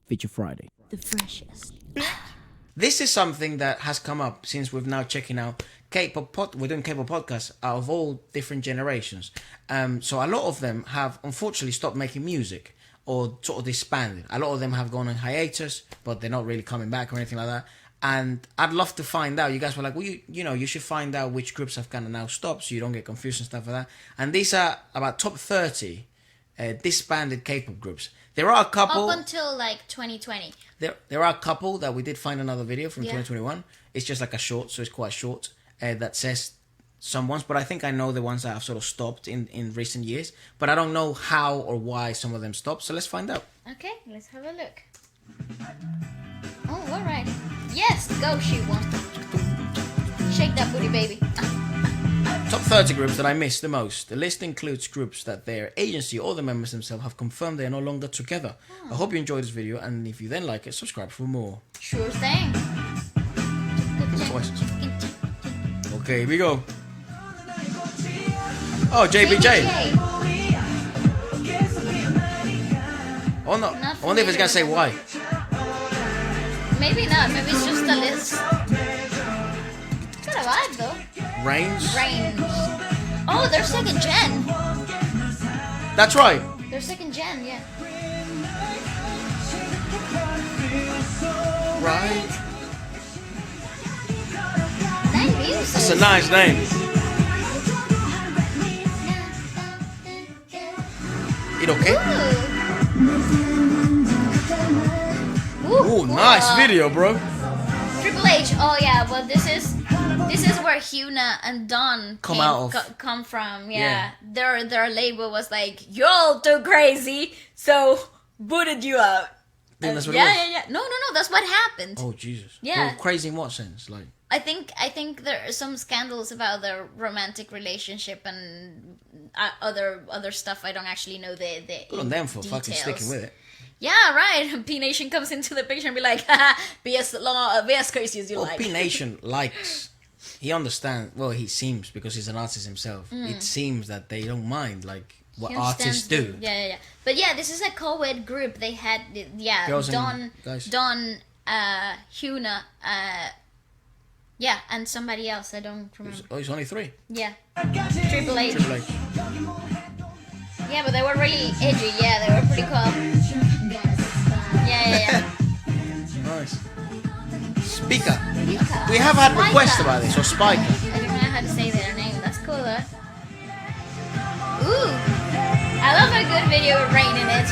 Feature Friday. The freshest. This is something that has come up since we've now checking out we're doing K-pop podcasts out of all different generations. So a lot of them have unfortunately stopped making music or sort of disbanded. A lot of them have gone on hiatus, but they're not really coming back or anything like that. And I'd love to find out. You guys were like, well, you should find out which groups have kind of now stopped so you don't get confused and stuff like that. And these are about top 30 disbanded K-pop groups. There are a couple... Up until like 2020. There are a couple that we did find another video from 2021. It's just like a short, so it's quite short, that says some ones. But I think I know the ones that have sort of stopped in recent years. But I don't know how or why some of them stopped. So let's find out. Okay, let's have a look. Oh, alright. Yes, go shoot one. Shake that booty, baby. Top 30 groups that I miss the most. The list includes groups that their agency or the members themselves have confirmed they are no longer together. I hope you enjoyed this video, and if you then like it, subscribe for more. Sure thing. Voices. Okay, here we go. Oh, JBJ. Oh no, I wonder if it's gonna say why. Maybe not, maybe it's just a list. It's got a vibe though. Range? Oh, they're second gen. That's right. They're second gen, yeah. Right. Nice music. That's a nice name. It okay? Ooh, nice video, bro. Triple H. Oh yeah, well this is where Hyuna and Dawn come from. Yeah. Their label was like, you're all too crazy, so booted you out. That's what it was? Yeah. No, that's what happened. Oh Jesus. Yeah. Well, crazy in what sense? Like, I think there are some scandals about their romantic relationship and other stuff. I don't actually know the good on them for details. fucking sticking with it. Yeah, right. P Nation comes into the picture and be like, be as crazy as you like. P Nation likes. He understands. Well, he seems, because he's an artist himself. It seems that they don't mind like what artists do. Yeah. But yeah, this is a co-ed group. They had Girls Dawn, and Hyuna, and somebody else. I don't remember. It's only 3. Yeah, Triple H. Triple H. Yeah, but they were really edgy. Yeah, they were pretty cool. Yeah. Nice. Speaker. We have had requests about this, or Spiker. I don't know how to say their name. That's cool, though. Ooh, I love a good video with rain in it.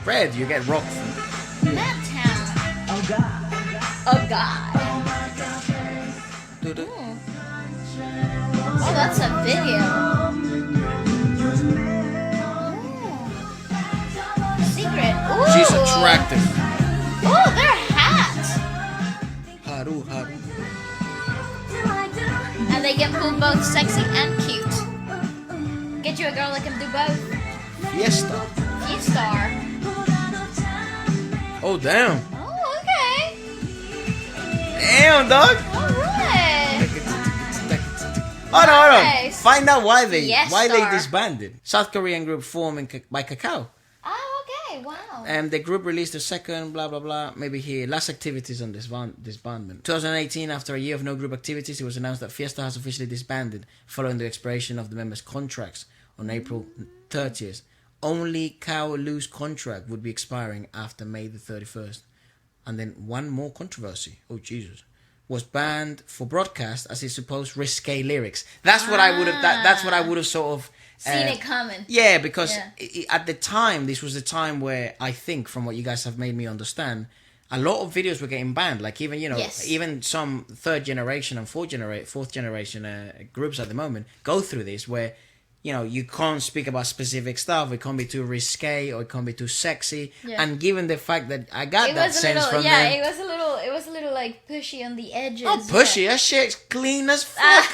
Red, you get rocked. That town. Oh God. Doo-doo. Oh, that's a video. Secret. Ooh. She's attractive. Oh, their hats. Haru. And they can pull both sexy and cute. Get you a girl that can do both. Fiesta. Fiesta. Oh, damn. Oh, okay. Damn, dog. Alright. Hold on. Nice. Find out why they Fiesta. disbanded. South Korean group formed by Kakao. Oh, okay. Wow. And the group released a second, blah, blah, blah. Maybe here, last activities on disbandment. 2018, after a year of no group activities, it was announced that Fiesta has officially disbanded following the expiration of the members' contracts on April 30th. Only Kao Lu's contract would be expiring after May the 31st. And then one more controversy. Oh, Jesus. Was banned for broadcast as it supposed risque lyrics. That's what I would have. That's what I would have sort of seen it coming. Yeah, because at the time, this was the time where I think, from what you guys have made me understand, a lot of videos were getting banned. Like even even some third generation and fourth generation groups at the moment go through this where. You can't speak about specific stuff. It can't be too risque or it can't be too sexy. Yeah. And given the fact that I got that sense from them, it was a little like pushy on the edges. Oh, pushy! That shit's clean as fuck.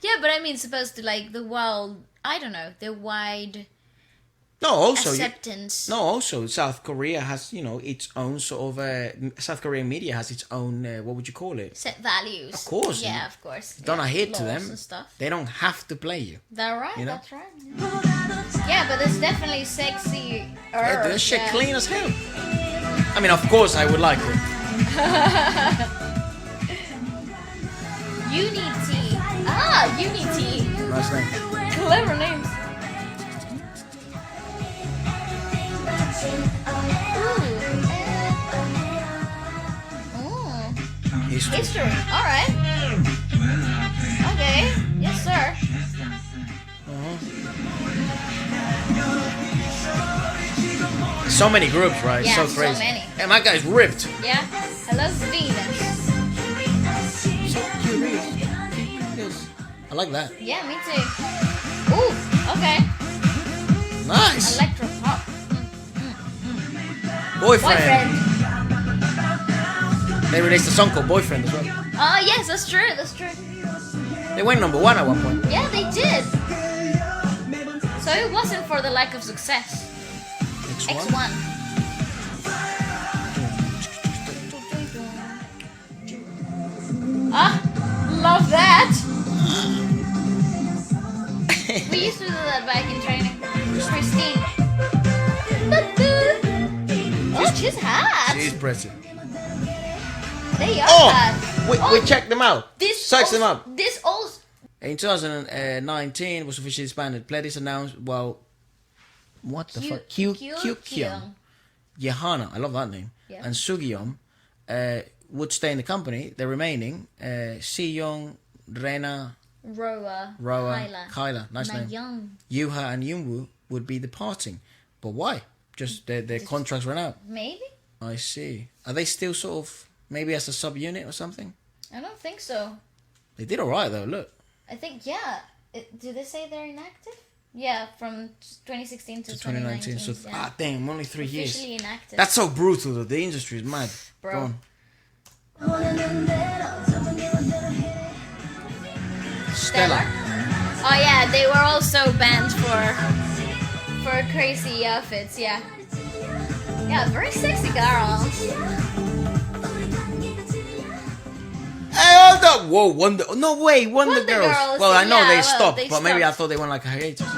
Yeah, but I mean, supposed to like the wild. I don't know, the wide. Acceptance. Also South Korea has, its own sort of... South Korean media has its own, what would you call it? Set values. Of course. Yeah, of course. Don't adhere to them. And stuff. They don't have to play you. That's right, that's right. Yeah, but it's definitely sexy. Yeah, this shit clean as hell. I mean, of course I would like it. UNI.T. Ah, UNI.T. Nice name. Clever names. Ooh. History. All right. Okay. Yes, sir. So many groups, right? Yeah, so crazy. so many. And my guy's ripped. Yeah. Hello, Venus. So curious. Yes. I like that. Yeah, me too. Ooh. Okay. Nice. Electro pop. Boyfriend. They released a song called Boyfriend as well. Oh, yes, that's true. That's true. They went number 1 at one point. Yeah, they did. So it wasn't for the lack of success. X1. Ah, love that. We used to do that back in training. Christine. Oh, she's hot. She's pretty. They are hot. We checked them out. Searched them up. This also. In 2019, was officially disbanded. Pledis announced, well, what the fuck? Kyung, Yehana, I love that name, Yeah. and Sugyeom would stay in the company. The remaining, Sejong, Rena, Roa, Kyla, nice name. Yuha and Yunwoo would be departing. But why? Just their contracts ran out. Maybe? I see. Are they still sort of, maybe as a subunit or something? I don't think so. They did alright though, look. I think, yeah. Do they say they're inactive? Yeah, from 2016 to 2019. So, damn, only 3 years. Officially inactive. That's so brutal though. The industry is mad. Bro. Go on. Stella. Oh yeah, they were also banned for crazy outfits, yeah. Yeah, very sexy girls. Hey, hold up! Whoa, Wonder. No way, Wonder Girls. Girls, Well, I know yeah, they stopped, they but maybe I stopped. thought they went like a hiatus. No.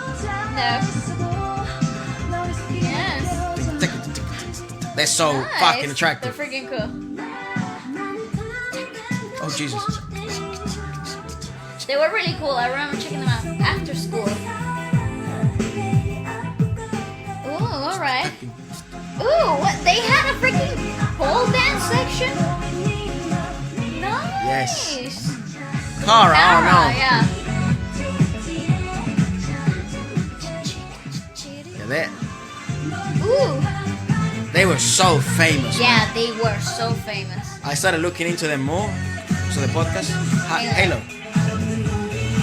Yes. They're so Nice. fucking attractive. They're freaking cool. Oh Jesus! They were really cool. I remember checking them out after school. Ooh, alright. Ooh, what? They had a freaking pole dance section? Nice. Yes. Kara, oh no. Yeah. Yeah, Ooh. they were so famous. Yeah, they were so famous. I started looking into them more. So the podcast, Halo.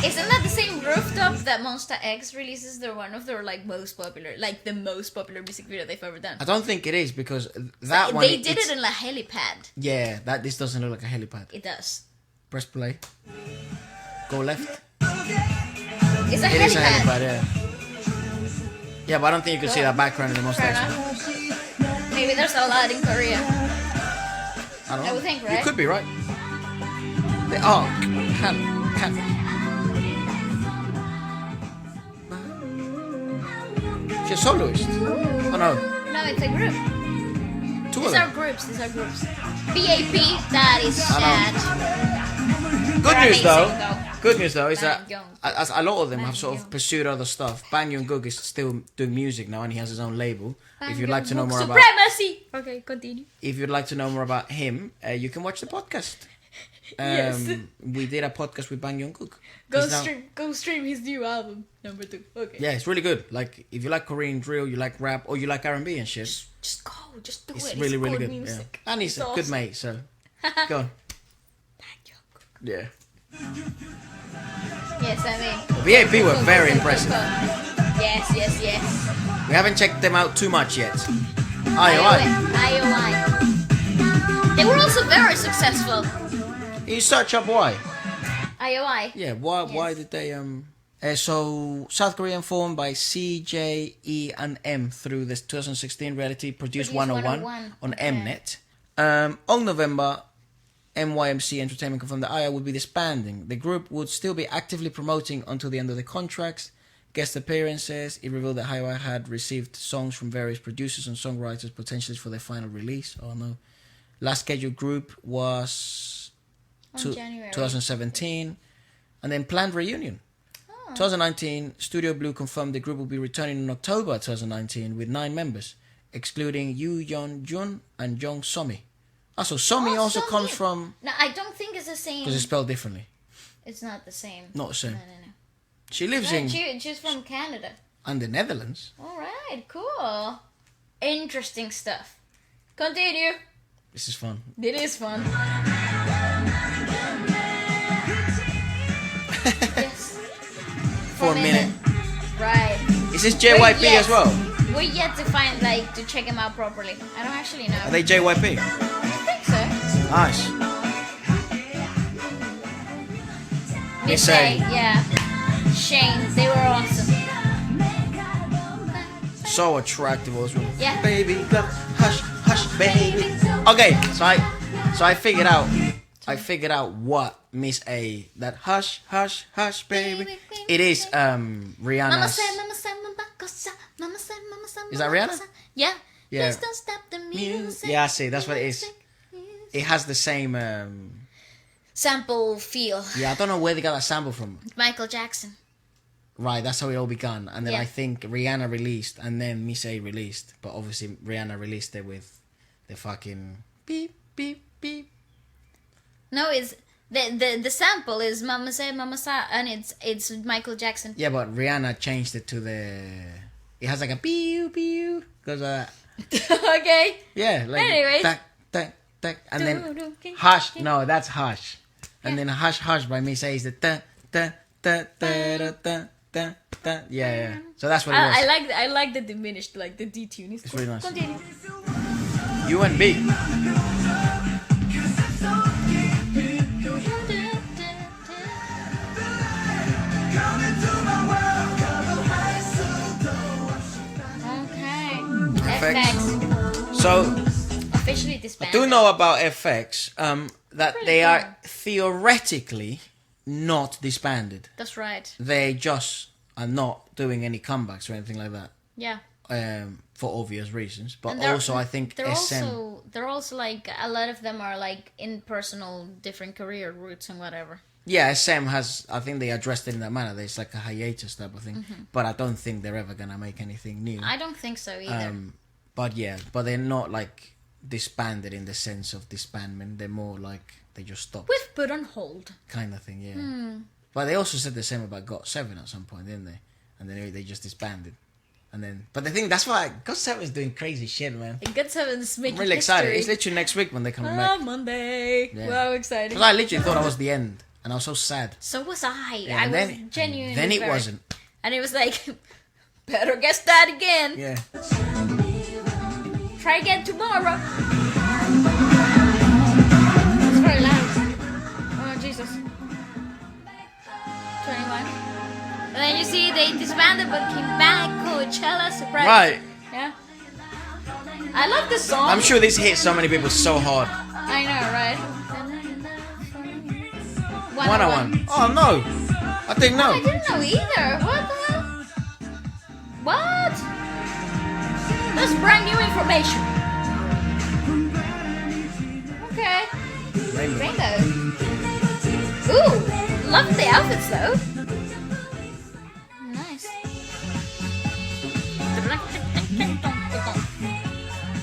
Isn't that the same rooftop that Monsta X releases? They're one of their like most popular, like the most popular music video they've ever done. I don't think it is because that one. They did it in a helipad. Yeah, this doesn't look like a helipad. It does. Press play. Go left. It's a It helipad. is a helipad, yeah. Yeah, but I don't think you can see that background in the most Fair next one. enough. Maybe there's a lot in Korea. I don't know. I would think, right? You could be right. They are. Can. She's a soloist. Oh no. No, it's a group. Two of These them. are groups. B.A.P. That is I sad. Good They're news amazing, though. Good news though is that Bang as a lot of them have sort of Young. pursued other stuff. Bang Young-gook is still doing music now and he has his own label. If you'd like to know more about Supremacy. Okay, continue. if you'd like to know more about him, you can watch the podcast. Yes. We did a podcast with Bang Young-gook. Go stream his new album, number 2. Okay. Yeah, it's really good. Like if you like Korean drill, you like rap, or you like R&B and shit, Just go, just do it's it. really, it's really good good. music. Yeah. And he's a It's good awesome. mate, so go on. Yeah. Yes, I mean. B.A.P were very impressive. Yes. We haven't checked them out too much yet. I.O.I. They were also very successful. You search up why? I.O.I. Yeah, why did they so South Korean formed by C, J, E and M through this 2016 reality produced 101 on Okay. Mnet. On November, MYMC Entertainment confirmed that I.O.I would be disbanding. The group would still be actively promoting until the end of the contracts. Guest appearances. It revealed that I.O.I had received songs from various producers and songwriters potentially for their final release. Oh no. Last scheduled group was January 2017. And then planned reunion. 2019, Studio Blue confirmed the group will be returning in October 2019 with 9 members, excluding Yoo Yeon-jun and Jong Somi. So Somi also Somi. comes from... No, I don't think it's the same. Because it's spelled differently. It's not the same. Not the same. No. She lives in... She's from Canada. And the Netherlands. Alright, cool. Interesting stuff. Continue. This is fun. It is fun. Yes. 4 minute. Right. Is this JYP as well? We're yet to find, to check them out properly. I don't actually know. Are they JYP? I think so. Nice. Miss A, yeah. Shane, they were awesome. So attractive also. Yeah. Baby, love, hush, hush, baby. Okay, so I figured out what Miss A, that hush, hush, hush, baby. It is Rihanna's. Is that Rihanna? Yeah. Yeah. Please don't stop the music. Yeah, I see. That's what it is. It has the same sample feel. Yeah, I don't know where they got that sample from. Michael Jackson. Right, that's how it all began. And then Yeah. I think Rihanna released and then Miss A released. But obviously Rihanna released it with the fucking beep, beep, beep. No, it's the sample is Mama Say and it's Michael Jackson. Yeah, but Rihanna changed it to the... It has like a pew, pew. Because, Okay. yeah, like... Anyways. Tack, tack, tack. And then Hush. No, that's Hush. And then Hush, Hush by Miss A is the ta, ta, ta, ta, ta, ta, ta, ta. Yeah. So that's what it was. I like the diminished, the detune. It's really nice. Continue. U.N.B. Okay. FX. FX. So... Officially I disbanded. do know about FX that Pretty they cool. are theoretically not disbanded. That's right. They just are not doing any comebacks or anything like that. Yeah. For obvious reasons. But And they're- also I think they're SM... they're also a lot of them are in personal different career routes and whatever. Yeah, SM has... I think they addressed it in that manner. There's like a hiatus type of thing. Mm-hmm. But I don't think they're ever going to make anything new. I don't think so either. But yeah, but they're not disbanded in the sense of disbandment. They're more they just stopped. We've put on hold. Kind of thing, yeah. But they also said the same about GOT7 at some point, didn't they? And then they just disbanded. And then, but the thing, that's why GOT7 is doing crazy shit, man. GOT7's making I'm really excited. history. It's literally next week when they're coming back. Monday. Yeah. Wow, exciting. Because I literally thought I was the end. And I was so sad. So was I. Yeah, I and was then, genuinely Then it very- wasn't. And it was better guess that again. Yeah. Try again tomorrow. It's very loud. Oh, Jesus. 21. And then you see they disbanded but came back. Coachella, surprise. Right. Yeah. I love this song. I'm sure this hit so many people so hard. I know, right? 101. Oh, no. I didn't know. I didn't know either. What the hell? What? That's brand new information. Okay. Rainbow. Ooh, love the outfits though. Nice.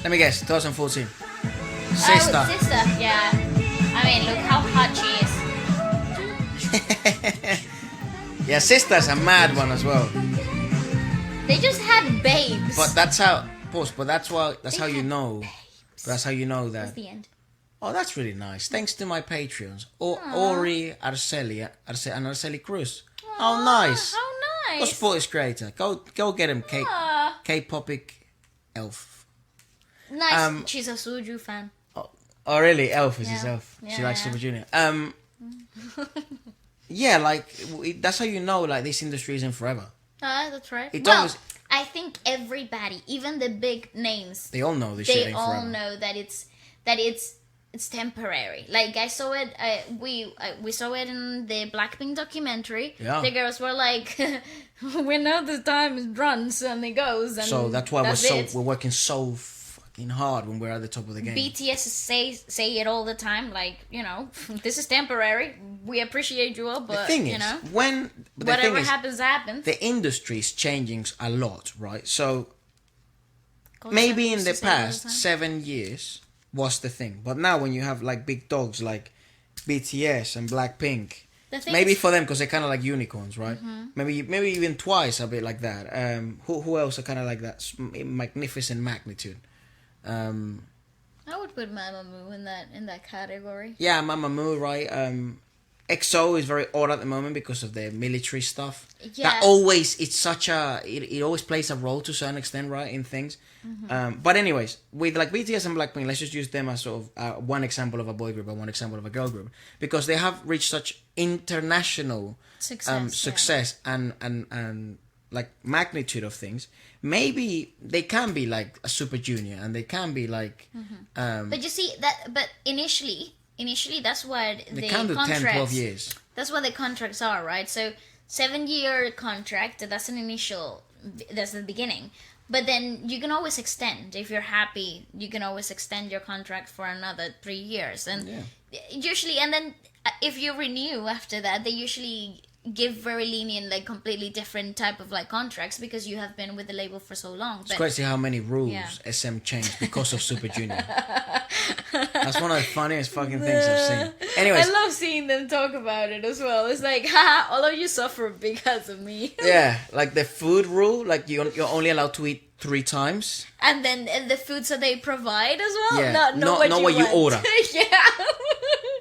Let me guess. 2014. Oh, Sister. sister. Yeah. I mean, look how hot she is. Yeah, Sister's a mad one as well. They just had babes. But that's how... Pause. But that's how you had know... babes. That's how you know That's that... the end. Oh, that's really nice. Thanks to my Patreons. Ori, Arceli, and Arceli Cruz. Oh, nice. How Go nice. support this creator. Go get him, Ah. K-Popic Elf. Nice. She's a Suju fan. Oh, really? Elf is Yeah. his elf. She Yeah, likes yeah. Super Junior. Yeah, that's how you know, this industry isn't forever. That's right. It's Well, always- I think everybody, even the big names, They all know this shit they ain't all forever. know that it's it's temporary. Like I saw it, we saw it in the Blackpink documentary. Yeah. The girls were like, "We know the time runs and it goes." And so that's why it. we're working so fucking hard when we're at the top of the game. BTS say it all the time, like, you know, this is temporary. We appreciate you all, but the thing you is, know, whatever happens, happens. The industry is changing a lot, right? So maybe in the past 7 years was the thing, but now when you have like big dogs like BTS and Blackpink, maybe for them because they're kind of like unicorns, right? Maybe even Twice a bit like that. Who else are kind of like that magnificent magnitude? I would put Mamamoo in that category. Yeah, Mamamoo, right? XO is very odd at the moment because of the military stuff. Yeah. That always, it's such a, it always plays a role to a certain extent, right, in things. But anyways, with like BTS and Blackpink, let's just use them as sort of one example of a boy group and one example of a girl group. Because they have reached such international success and like magnitude of things. Maybe they can be like a Super Junior and they can be like... but you see, but initially that's what they can do 10, 12 years. That's what the contracts are, right? So 7-year contract, that's the beginning. But then you can always extend. If you're happy, you can always extend your contract for another 3 years. And usually, and then if you renew after that, they usually give very lenient, like completely different type of like contracts because you have been with the label for so long. It's crazy how many rules SM changed because of Super Junior. That's one of the funniest fucking things I've seen. Anyways, I love seeing them talk about it as well. It's like, haha, all of you suffer because of me. Yeah, like the food rule, like you're only allowed to eat 3 times. And then the foods that they provide as well. Yeah, not what you order. Yeah.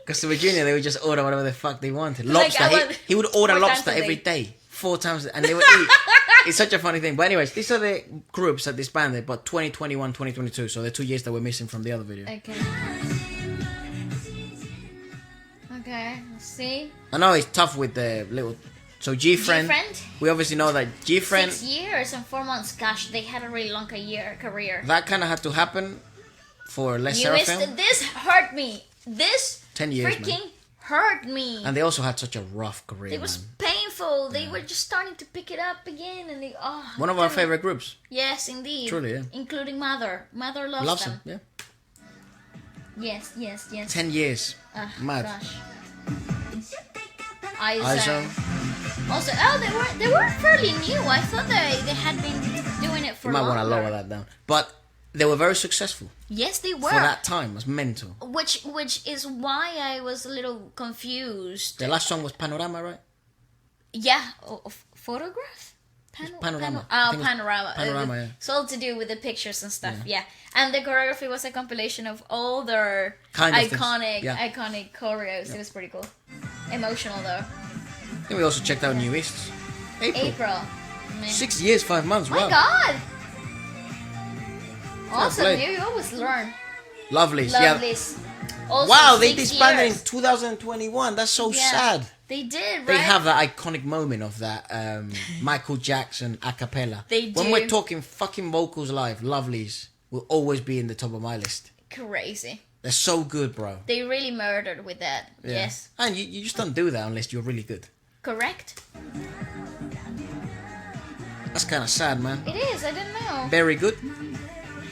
Because Super Junior, they would just order whatever the fuck they wanted. Lobster, he would order lobster every day, 4 times, and they would eat. It's such a funny thing. But anyways, these are the groups that disbanded, but 2021, 2022, so the 2 years that we're missing from the other video. Okay, let's see. I know it's tough with the little... So G-Friend, we obviously know that G-Friend... 6 years and 4 months, gosh, they had a really long career. That kind of had to happen for Les Seraphim. This hurt me. This 10 years, freaking hurt me. And they also had such a rough career. It was painful. They were just starting to pick it up again, and one of our favorite groups. Yes, indeed. Truly, yeah. Including Mother. Mother loves them. Yeah. Yes. 10 years. Mad. Gosh. I.O.I. Also, they were fairly new. I thought they had been doing it for longer. You might want to lower that down, but they were very successful. Yes, they were. For that time, it was mental. Which is why I was a little confused. The last song was Panorama, right? Yeah, Photograph? Panorama. Panorama. Panorama, yeah. It's all to do with the pictures and stuff, yeah. And the choreography was a compilation of all their iconic choreos. It was pretty cool. Emotional, though. Then we also checked out Newest. April. 6 years, 5 months, wow. My God! Awesome, you always learn. Lovelies. Also, wow, they disbanded in 2021. That's so sad. They did, right? They have that iconic moment of that Michael Jackson a cappella. They do. When we're talking fucking vocals live, Lovelies will always be in the top of my list. Crazy. They're so good, bro. They really murdered with that. Yeah. Yes. And you just don't do that unless you're really good. Correct. That's kind of sad, man. It is, I didn't know. Very good.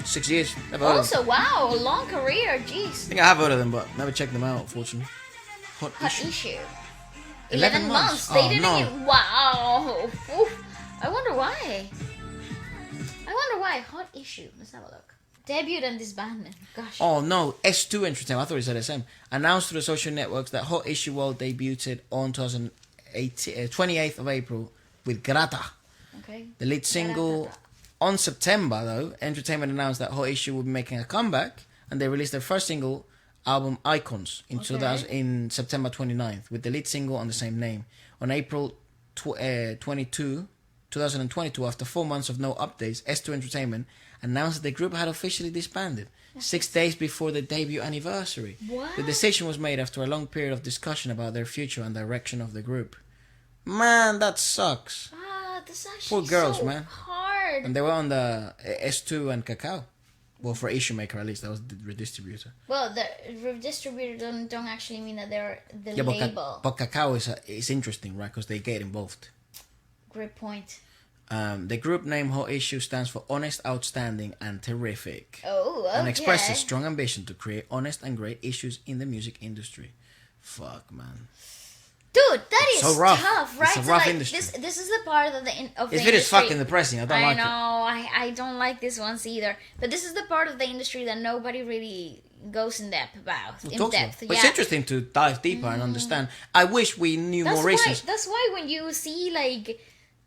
6 years. Also, wow, a long career, jeez. I think I have heard of them, but never checked them out, unfortunately. Hot issue. 11 months. They didn't even... Wow. Oof. I wonder why. Hot issue. Let's have a look. Debut and disbandment. Gosh. Oh no, S2 Entertainment. I thought it said SM. Announced through the social networks that Hot Issue World debuted on 28th of April with Grata. Okay. The lead single. On September, though, Entertainment announced that Hot Issue would be making a comeback, and they released their first single album, Icons, in September 29th, with the lead single on the same name. On April 22, 2022, after 4 months of no updates, S2 Entertainment announced that the group had officially disbanded, 6 days before the debut anniversary. What? The decision was made after a long period of discussion about their future and direction of the group. Man, that sucks. That's actually Poor girls, so man. hard. And they were on the S2 and Cacao. Well, for Issue Maker at least, that was the redistributor. Well, the redistributor don't actually mean that they're the Yeah, label. but Cacao is interesting, right? Because they get involved. Great point. The group name Hot Issue stands for honest, outstanding, and terrific. Oh, okay. And expresses strong ambition to create honest and great issues in the music industry. Fuck, man. Dude, that is so rough. tough, right? It's a rough so, like, industry. This is the part of the This industry. is fucking depressing. I don't like it. I don't like this ones either. But this is the part of the industry that nobody really goes in depth about. But it's interesting to dive deeper and understand. I wish we knew more reasons. That's why when you see like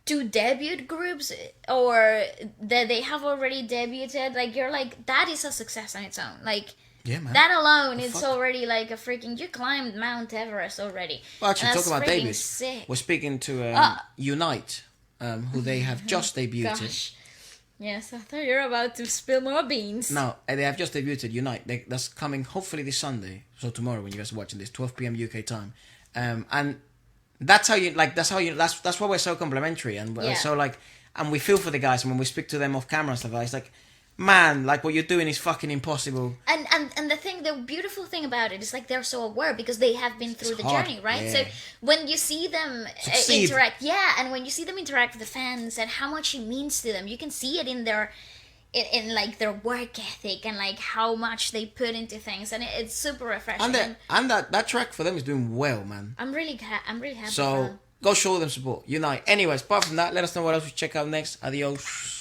2 debut groups or that they have already debuted, like you're like, that is a success on its own. Like, yeah, man. That alone, it's already like a freaking... You climbed Mount Everest already. Well, actually, talking about debut, sick. we're speaking to UNI.T, who they have just debuted. Gosh. Yes, I thought you were about to spill more beans. No, they have just debuted UNI.T. That's coming hopefully this Sunday. So tomorrow when you guys are watching this, 12 p.m. UK time. And that's how you... Like, that's why we're so complimentary. And we're so like... And we feel for the guys. And when we speak to them off camera and stuff, it's like... Man, like what you're doing is fucking impossible. And the beautiful thing about it is like they're so aware because they have been through the journey, right? Yeah. So when you see them interact, and when you see them interact with the fans and how much it means to them, you can see it in their, in like their work ethic and like how much they put into things, and it's super refreshing. And that track for them is doing well, man. I'm really happy. So go show them support. UNI.T. Anyways, apart from that, let us know what else we check out next. Adios.